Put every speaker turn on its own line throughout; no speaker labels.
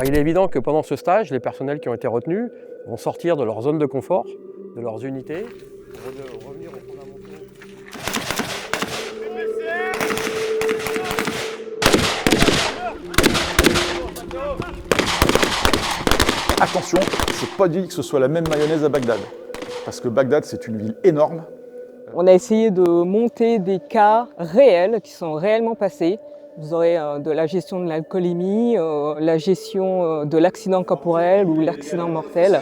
Il est évident que pendant ce stage, les personnels qui ont été retenus vont sortir de leur zone de confort, de leurs unités, revenir aux fondamentaux.
Attention, c'est pas dit que ce soit la même mayonnaise à Bagdad, parce que Bagdad c'est une ville énorme.
On a essayé de monter des cas réels qui sont réellement passés. Vous aurez de la gestion de l'alcoolémie, la gestion de l'accident corporel ou l'accident mortel.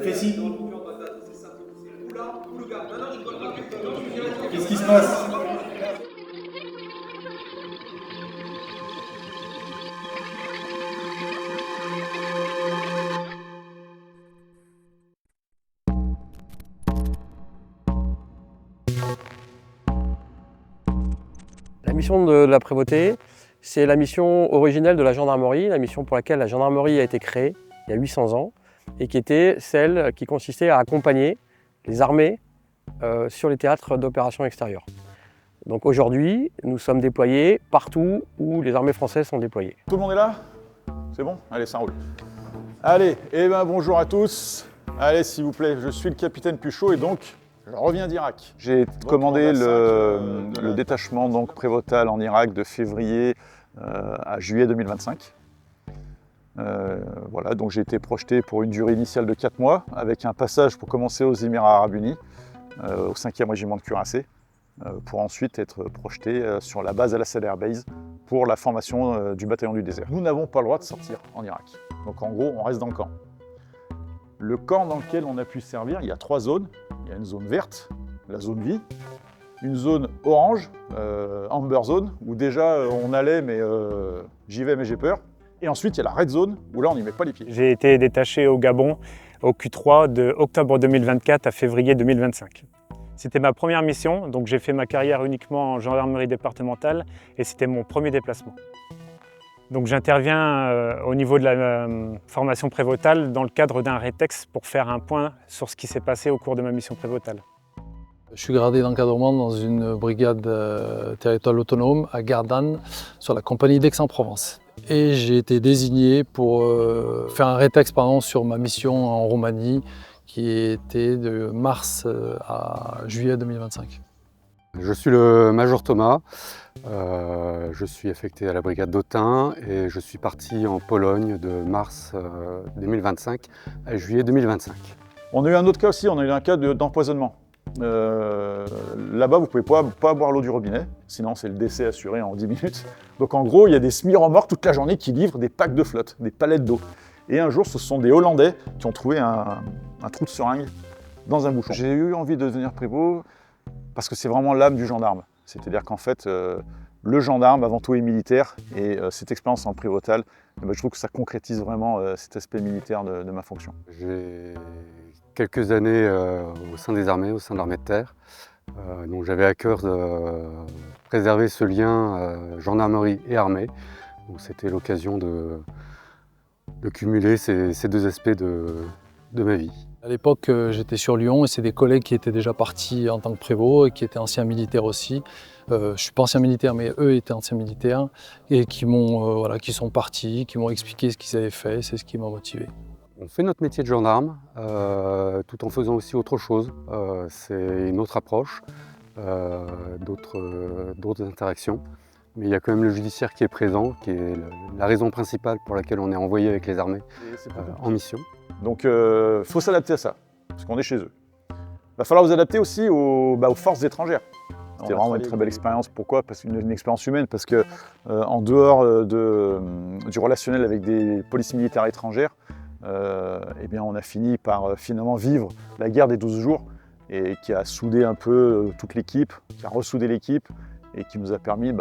Qu'est-ce qui se passe?
La mission de la prévôté, c'est la mission originelle de la gendarmerie, la mission pour laquelle la gendarmerie a été créée il y a 800 ans et qui était celle qui consistait à accompagner les armées sur les théâtres d'opérations extérieures. Donc aujourd'hui, nous sommes déployés partout où les armées françaises sont déployées.
Tout le monde est là? C'est bon? Allez, ça roule. Allez, bonjour à tous. Allez, s'il vous plaît, je suis le capitaine Puchot et donc je reviens d'Irak. J'ai commandé le détachement donc prévôtal en Irak de février à juillet 2025. Voilà, donc j'ai été projeté pour une durée initiale de 4 mois avec un passage pour commencer aux Émirats Arabes Unis, au 5e régiment de cuirassés, pour ensuite être projeté sur la base Al-Assad Air Base pour la formation du bataillon du désert. Nous n'avons pas le droit de sortir en Irak, donc en gros on reste dans le camp. Le camp dans lequel on a pu servir, il y a 3 zones. Il y a une zone verte, la zone vie, une zone orange, amber zone, où déjà on allait mais j'y vais mais j'ai peur. Et ensuite il y a la red zone, où là on n'y met pas les pieds.
J'ai été détaché au Gabon au Q3 de octobre 2024 à février 2025. C'était ma première mission, donc j'ai fait ma carrière uniquement en gendarmerie départementale et c'était mon premier déplacement. Donc j'interviens au niveau de la formation prévôtale dans le cadre d'un rétex pour faire un point sur ce qui s'est passé au cours de ma mission prévôtale.
Je suis gradé d'encadrement dans une brigade territoriale autonome à Gardanne sur la compagnie d'Aix-en-Provence. Et j'ai été désigné pour faire un rétex sur ma mission en Roumanie qui était de mars à juillet 2025.
Je suis le major Thomas, je suis affecté à la brigade d'Autun et je suis parti en Pologne de mars 2025 à juillet 2025.
On a eu un autre cas aussi, on a eu un cas d'empoisonnement. Là-bas, vous ne pouvez pas boire l'eau du robinet, sinon c'est le décès assuré en 10 minutes. Donc en gros, il y a des semi-remorques toute la journée qui livrent des packs de flotte, des palettes d'eau. Et un jour, ce sont des Hollandais qui ont trouvé un trou de seringue dans un bouchon. J'ai eu envie de devenir prévôt parce que c'est vraiment l'âme du gendarme. C'est-à-dire qu'en fait, le gendarme, avant tout, est militaire. Et cette expérience en prévôtal, je trouve que ça concrétise vraiment cet aspect militaire de ma fonction.
J'ai quelques années au sein des armées, au sein de l'armée de terre. Donc j'avais à cœur de préserver ce lien gendarmerie et armée. Donc c'était l'occasion de cumuler ces deux aspects de ma vie.
À l'époque, j'étais sur Lyon et c'est des collègues qui étaient déjà partis en tant que prévôt et qui étaient anciens militaires aussi. Je ne suis pas ancien militaire, mais eux étaient anciens militaires et qui sont partis, qui m'ont expliqué ce qu'ils avaient fait, c'est ce qui m'a motivé.
On fait notre métier de gendarme tout en faisant aussi autre chose. C'est une autre approche, d'autres interactions. Mais il y a quand même le judiciaire qui est présent, qui est la raison principale pour laquelle on est envoyé avec les armées en mission.
Donc il faut s'adapter à ça, parce qu'on est chez eux. Il va falloir vous adapter aussi aux forces étrangères. C'était vraiment une très belle expérience. Pourquoi? Parce qu'une expérience humaine, parce que en dehors du relationnel avec des polices militaires étrangères, on a fini par finalement vivre la guerre des 12 jours et qui a soudé un peu toute l'équipe, qui a ressoudé l'équipe et qui nous a permis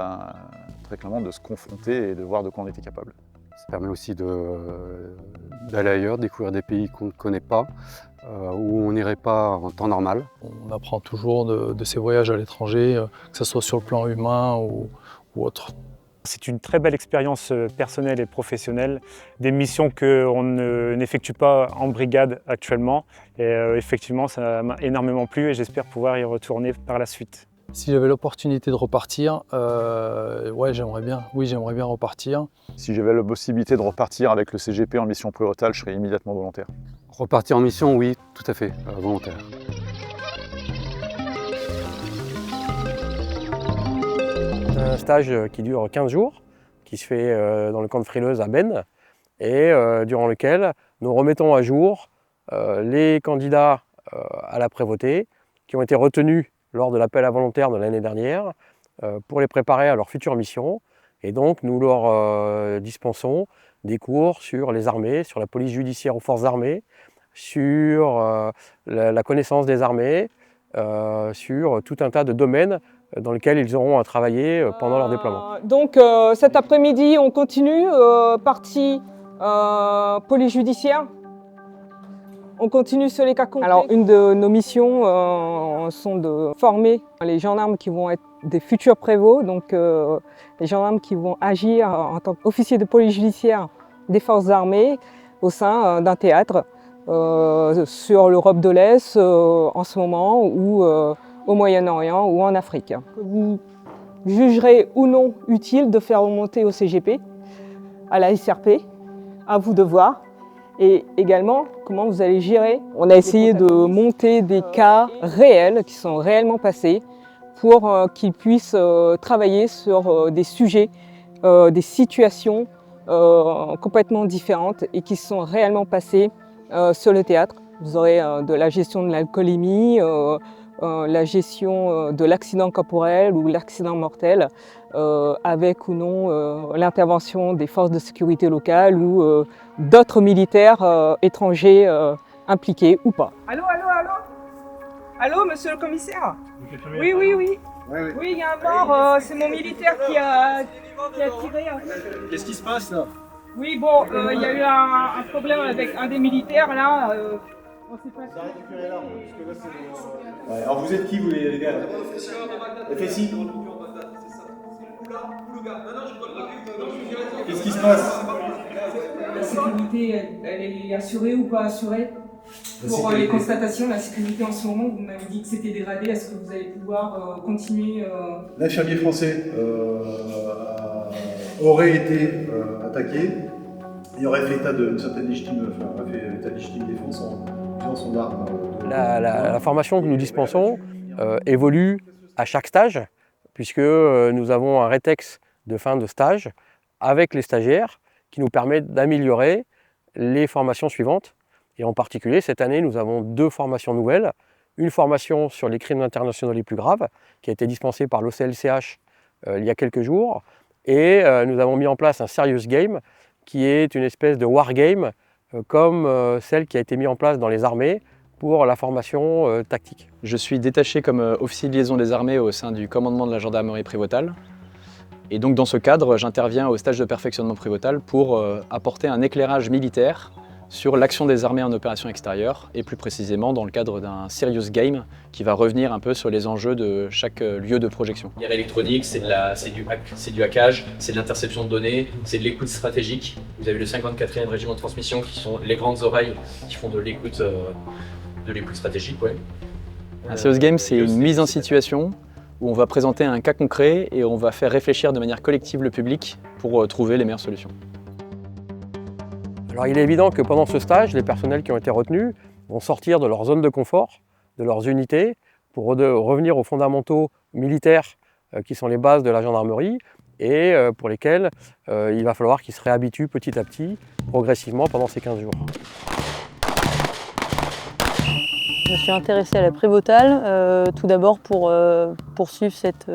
très clairement de se confronter et de voir de quoi on était capable.
Ça permet aussi d'aller ailleurs, découvrir des pays qu'on ne connaît pas, où on n'irait pas en temps normal.
On apprend toujours de ces voyages à l'étranger, que ce soit sur le plan humain ou autre.
C'est une très belle expérience personnelle et professionnelle, des missions qu'on n'effectue pas en brigade actuellement. Et effectivement, ça m'a énormément plu et j'espère pouvoir y retourner par la suite.
Si j'avais l'opportunité de repartir, ouais, j'aimerais bien. Oui, j'aimerais bien repartir.
Si j'avais la possibilité de repartir avec le CGP en mission prévôtale, je serais immédiatement volontaire.
Repartir en mission, oui, tout à fait, volontaire.
Un stage qui dure 15 jours, qui se fait dans le camp de Frileuse à Bennes, et durant lequel nous remettons à jour les candidats à la prévôté qui ont été retenus lors de l'appel à volontaires de l'année dernière pour les préparer à leur future mission. Et donc nous leur dispensons des cours sur les armées, sur la police judiciaire aux forces armées, sur la connaissance des armées, sur tout un tas de domaines dans lesquels ils auront à travailler pendant leur déploiement.
Donc cet après-midi, on continue, partie police judiciaire. On continue sur les cas concrets. Alors une de nos missions sont de former les gendarmes qui vont être des futurs prévôts, donc les gendarmes qui vont agir en tant qu'officiers de police judiciaire des forces armées au sein d'un théâtre sur l'Europe de l'Est en ce moment ou au Moyen-Orient ou en Afrique. Vous jugerez ou non utile de faire remonter au CGP, à la SRP, à vous de voir, et également comment vous allez gérer. On a essayé de monter des cas réels qui sont réellement passés pour qu'ils puissent travailler sur des sujets, des situations complètement différentes et qui sont réellement passées sur le théâtre. Vous aurez de la gestion de l'alcoolémie, la gestion de l'accident corporel ou l'accident mortel, avec ou non l'intervention des forces de sécurité locales ou d'autres militaires étrangers impliqués ou pas. Allô, allô, allô? Allô, monsieur le commissaire? Oui, oui, oui. Oui, il y a un mort, c'est mon militaire qui a tiré.
Qu'est-ce qui se passe là?
Oui, bon, il y a eu un problème avec un des militaires là. On sait pas
Ouais, alors vous êtes qui vous les gars? FSI. Qu'est-ce qui se passe?
La sécurité, elle est assurée ou pas assurée? Pour les constatations, la sécurité en ce moment, vous m'avez dit que c'était dégradé. Est-ce que vous allez pouvoir continuer
L'infirmier français aurait été attaqué et aurait fait état d'une certaine légitime défense en utilisant son arme.
La formation que nous dispensons évolue à chaque stage, puisque nous avons un rétex de fin de stage avec les stagiaires qui nous permet d'améliorer les formations suivantes. Et en particulier, cette année, nous avons 2 formations nouvelles. Une formation sur les crimes internationaux les plus graves, qui a été dispensée par l'OCLCH il y a quelques jours. Et nous avons mis en place un Serious Game, qui est une espèce de wargame, comme celle qui a été mise en place dans les armées pour la formation tactique.
Je suis détaché comme officier de liaison des armées au sein du commandement de la gendarmerie prévôtale. Et donc dans ce cadre, j'interviens au stage de perfectionnement prévôtal pour apporter un éclairage militaire sur l'action des armées en opération extérieure et plus précisément dans le cadre d'un serious game qui va revenir un peu sur les enjeux de chaque lieu de projection.
Guerre électronique, c'est du hackage, c'est de l'interception de données, c'est de l'écoute stratégique. Vous avez le 54e régiment de transmission qui sont les grandes oreilles qui font de l'écoute stratégique. Ouais.
Un serious game, c'est une mise en situation où on va présenter un cas concret et on va faire réfléchir de manière collective le public pour trouver les meilleures solutions.
Alors il est évident que pendant ce stage, les personnels qui ont été retenus vont sortir de leur zone de confort, de leurs unités, pour revenir aux fondamentaux militaires qui sont les bases de la gendarmerie et pour lesquels il va falloir qu'ils se réhabituent petit à petit, progressivement pendant ces 15 jours.
Je me suis intéressée à la prévôtale, tout d'abord pour poursuivre cette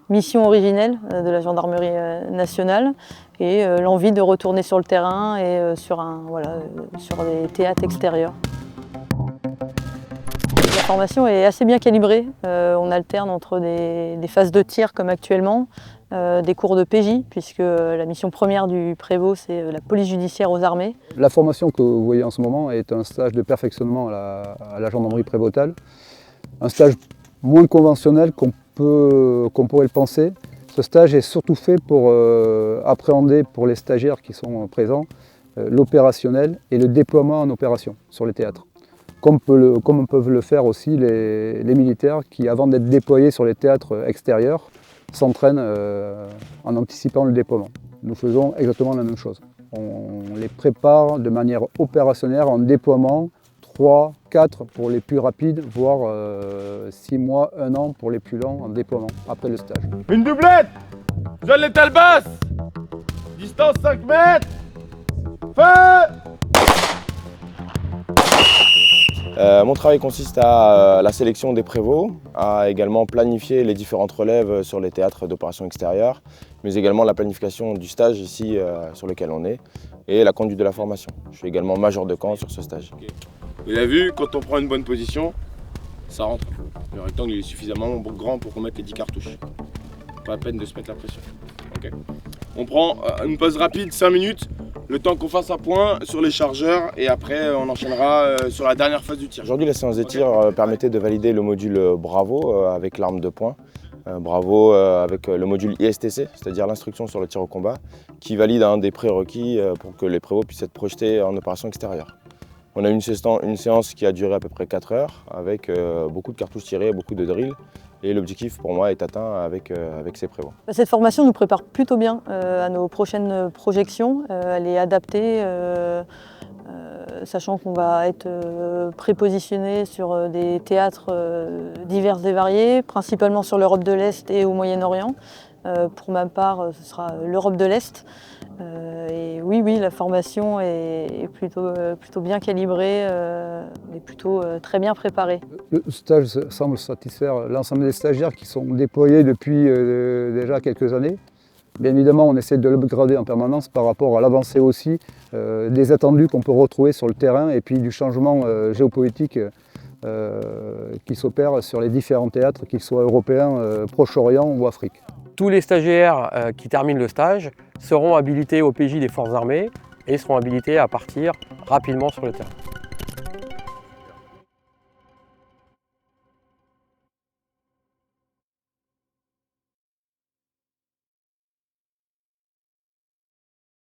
mission originelle de la gendarmerie nationale et l'envie de retourner sur le terrain et sur des théâtres extérieurs. La formation est assez bien calibrée, on alterne entre des phases de tir comme actuellement, des cours de PJ, puisque la mission première du prévôt, c'est la police judiciaire aux armées.
La formation que vous voyez en ce moment est un stage de perfectionnement à la gendarmerie prévôtale. Un stage moins conventionnel qu'on pourrait le penser. Ce stage est surtout fait pour appréhender pour les stagiaires qui sont présents l'opérationnel et le déploiement en opération sur les théâtres. comme peuvent le faire aussi les militaires qui, avant d'être déployés sur les théâtres extérieurs, s'entraînent en anticipant le déploiement. Nous faisons exactement la même chose. On les prépare de manière opérationnelle en déploiement, 3, 4 pour les plus rapides, voire 6 mois, 1 an pour les plus longs en déploiement, après le stage.
Une doublette! Zone létale basse! Distance 5 mètres! Feu!
Mon travail consiste à la sélection des prévôts, à également planifier les différentes relèves sur les théâtres d'opérations extérieures, mais également la planification du stage ici sur lequel on est, et la conduite de la formation. Je suis également major de camp sur ce stage.
Vous avez vu, quand on prend une bonne position, ça rentre. Le rectangle il est suffisamment grand pour qu'on mette les 10 cartouches. Pas la peine de se mettre la pression. Okay. On prend une pause rapide, 5 minutes, le temps qu'on fasse un point sur les chargeurs et après on enchaînera sur la dernière phase du tir.
Aujourd'hui la séance de tir permettait de valider le module Bravo avec l'arme de poing. Bravo avec le module ISTC, c'est-à-dire l'instruction sur le tir au combat, qui valide un des prérequis pour que les prévôts puissent être projetés en opération extérieure. On a eu une séance qui a duré à peu près 4 heures avec beaucoup de cartouches tirées, beaucoup de drills. Et l'objectif pour moi est atteint avec ces prévôts.
Cette formation nous prépare plutôt bien à nos prochaines projections. Elle est adaptée, sachant qu'on va être prépositionné sur des théâtres divers et variés, principalement sur l'Europe de l'Est et au Moyen-Orient. Pour ma part, ce sera l'Europe de l'Est. Et oui, la formation est plutôt bien calibrée, et plutôt très bien préparée.
Le stage semble satisfaire l'ensemble des stagiaires qui sont déployés depuis déjà quelques années. Bien évidemment, on essaie de l'upgrader en permanence par rapport à l'avancée aussi des attendus qu'on peut retrouver sur le terrain et puis du changement géopolitique qui s'opère sur les différents théâtres, qu'ils soient européens, Proche-Orient ou Afrique.
Tous les stagiaires qui terminent le stage seront habilités au PJ des Forces armées et seront habilités à partir rapidement sur le terrain.